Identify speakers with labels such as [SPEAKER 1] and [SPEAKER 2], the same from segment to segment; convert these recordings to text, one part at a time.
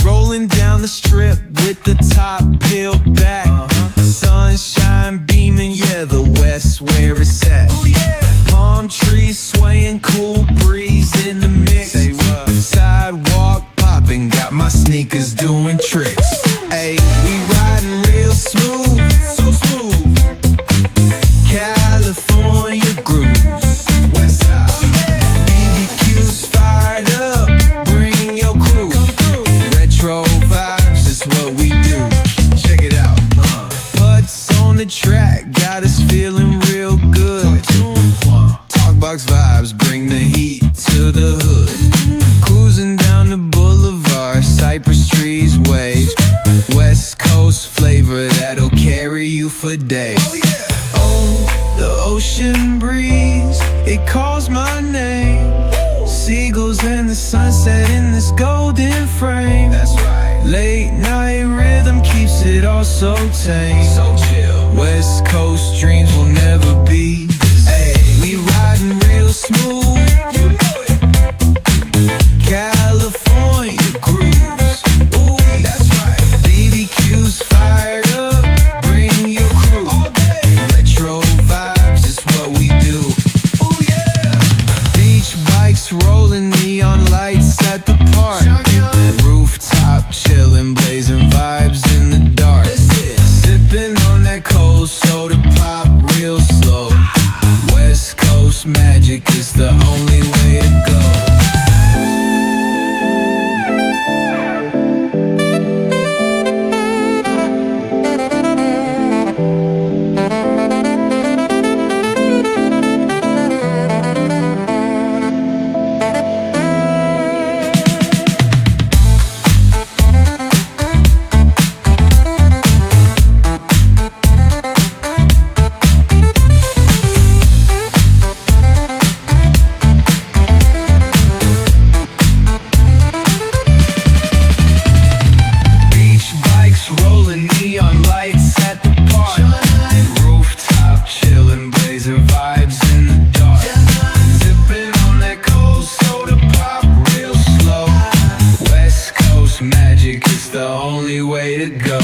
[SPEAKER 1] Rolling down the strip with the top peeled back. Sunshine beaming, yeah, the West where it's at. Palm trees swaying, cool breeze in the mix. Sidewalk popping, got my sneakers doing tricks. Ayy, we riding real smooth, so smooth. California grooves, West Side. BBQ's fired up, bring your crew. Retro vibes is what we do. Check it out. Putts on the track, got us feeling real good. Talkbox vibes, bring the heat to the hood. Cruising down the boulevard, cypress trees wave. West Coast flavor that'll carry you for days. Oh, the ocean breeze, it calls my name. Seagulls and the sunset in this golden frame. That's right. Late night rhythm keeps it all so tame. So chill. West Coast dreams will never be the same. We riding real smooth. You know it. California grooves. Ooh, that's right. BBQ's fired up. Bring your crew. All day. Retro vibes is what we do. Oh yeah. Beach bikes rolling, neon lights at the park. Rooftop chillin', blazing vibes in the dark. Sipping on that cold soda pop real slow. West Coast magic is the only way to go. Magic is the only way to go.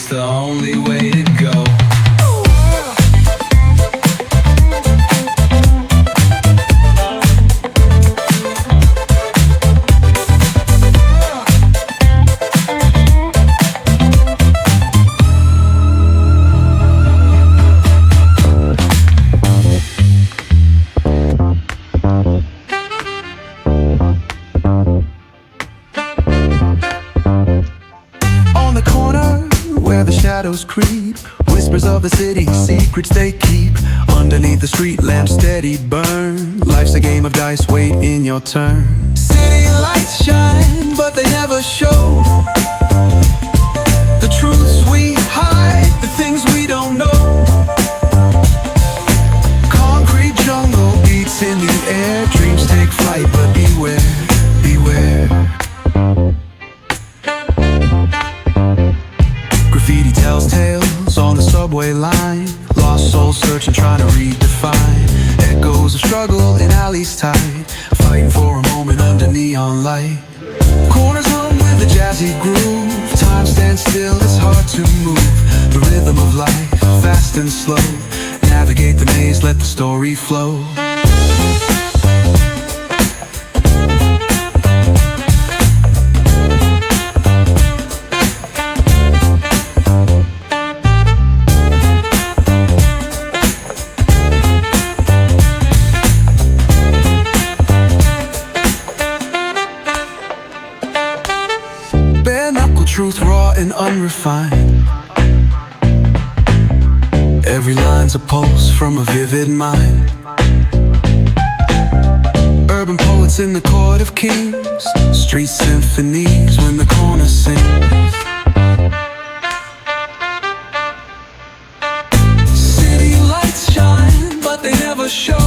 [SPEAKER 1] The only way to go. On the corner where the shadows creep, whispers of the city, secrets they keep. Underneath the street lamp steady burn. Life's a game of dice, wait in your turn. City lights shine, but they never show the truths we hide, the things we don't know. Concrete jungle beats in the air. Dreams take flight, but beware, beware. Graffiti tells tales on the subway line. Lost souls searching, trying to redefine. Echoes of struggle in alleys tight, fighting for a moment under neon light. Corners hum with a jazzy groove. Time stands still, it's hard to move. The rhythm of life, fast and slow. Navigate the maze, let the story flow. and unrefined. Every line's a pulse from a vivid mind. Urban poets in the court of kings, street symphonies when the corner sings. City lights shine, but they never show.